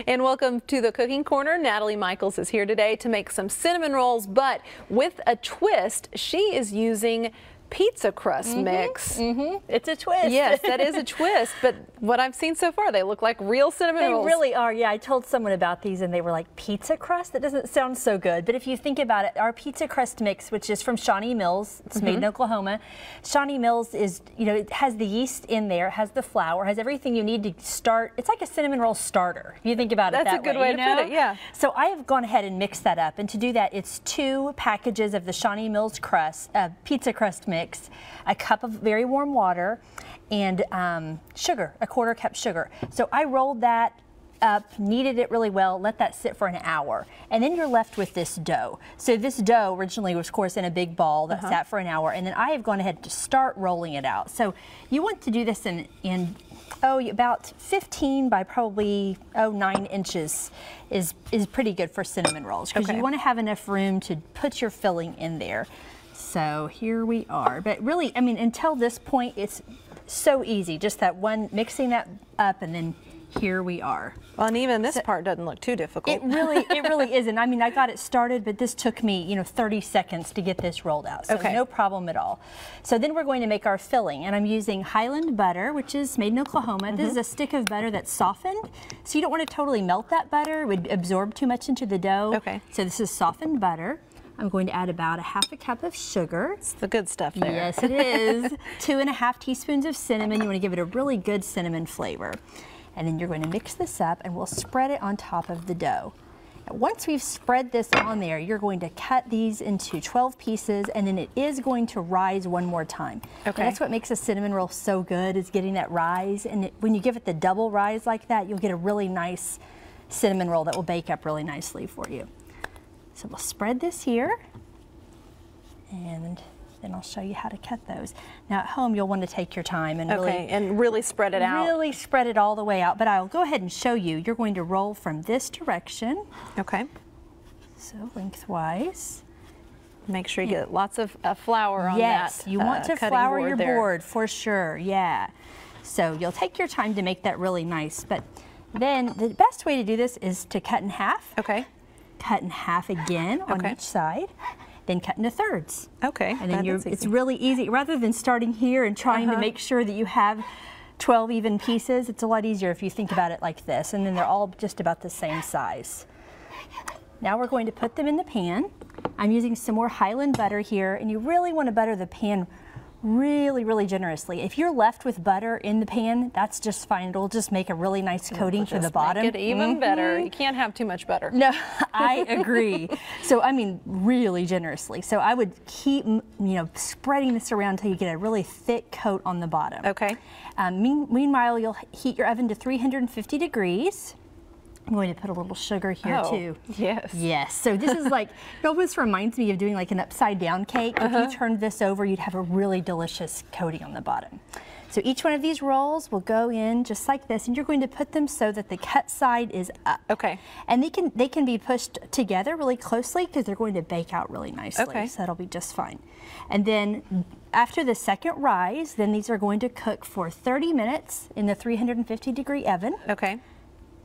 And welcome to the Cooking Corner. Natalie Mikles is here today to make some cinnamon rolls, but with a twist. She is using pizza crust mix. It's a twist. Yes, that is a twist, but what I've seen so far, they look like real cinnamon rolls. They really are. Yeah, I told someone about these and they were like, pizza crust? That doesn't sound so good. But if you think about it, our pizza crust mix, which is from Shawnee Mills, it's made in Oklahoma. Shawnee Mills is, you know, it has the yeast in there, it has the flour, has everything you need to start. It's like a cinnamon roll starter, if you think about it that way. That's a good way to put it, yeah. So I have gone ahead and mixed that up, and to do that, it's 2 packages of the Shawnee Mills crust, pizza crust mix, a cup of very warm water, and sugar, a 1/4 cup sugar. So I rolled that up, kneaded it really well, let that sit for an hour, and then you're left with this dough. So this dough originally was, of course, in a big ball that sat for an hour, and then I have gone ahead to start rolling it out. So you want to do this in about 15 by probably 9 inches is pretty good for cinnamon rolls, because you want to have enough room to put your filling in there. So here we are, but really, I mean, until this point, it's so easy. Just that one, mixing that up, and then here we are. Well, and even this part doesn't look too difficult. It really isn't. I mean, I got it started, but this took me, 30 seconds to get this rolled out. So no problem at all. So then we're going to make our filling, and I'm using Highland butter, which is made in Oklahoma. This is a stick of butter that's softened, so you don't want to totally melt that butter. It would absorb too much into the dough. Okay. So this is softened butter. I'm going to add about a 1/2 cup of sugar. It's the good stuff there. Yes, it is. 2½ teaspoons of cinnamon. You want to give it a really good cinnamon flavor. And then you're going to mix this up, and we'll spread it on top of the dough. Once we've spread this on there, you're going to cut these into 12 pieces, and then it is going to rise one more time. Okay. And that's what makes a cinnamon roll so good, is getting that rise. And when you give it the double rise like that, you'll get a really nice cinnamon roll that will bake up really nicely for you. So we'll spread this here, and then I'll show you how to cut those. Now at home, you'll want to take your time and really spread it out. Really spread it all the way out, but I'll go ahead and show you. You're going to roll from this direction. Okay. So lengthwise. Make sure you get lots of flour on that. Yes, you want to flour your board for sure, yeah. So you'll take your time to make that really nice, but then the best way to do this is to cut in half. Okay. Cut in half again on each side, then cut into thirds. Okay. And then it's really easy. Rather than starting here and trying to make sure that you have 12 even pieces, it's a lot easier if you think about it like this, and then they're all just about the same size. Now we're going to put them in the pan. I'm using some more Highland butter here, and you really want to butter the pan really generously. If you're left with butter in the pan, that's just fine. It'll just make a really nice coating for the bottom. Make it even better. You can't have too much butter. No, I agree. So I mean, really generously. So I would keep, spreading this around until you get a really thick coat on the bottom. Okay. Meanwhile, you'll heat your oven to 350 degrees. I'm going to put a little sugar here too. Yes. Yes. So this is like, it almost reminds me of doing like an upside down cake. If you turned this over, you'd have a really delicious coating on the bottom. So each one of these rolls will go in just like this, and you're going to put them so that the cut side is up. Okay. And they can be pushed together really closely, because they're going to bake out really nicely. Okay. So that'll be just fine. And then after the second rise, then these are going to cook for 30 minutes in the 350-degree oven. Okay.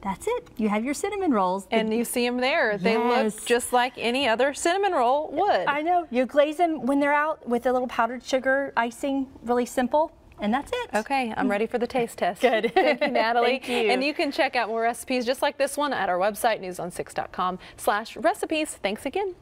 That's it. You have your cinnamon rolls. And you see them there. They look just like any other cinnamon roll would. I know. You glaze them when they're out with a little powdered sugar icing, really simple. And that's it. Okay, I'm ready for the taste test. Good. Thank you, Natalie. Thank you. And you can check out more recipes just like this one at our website, newson6.com/recipes. Thanks again.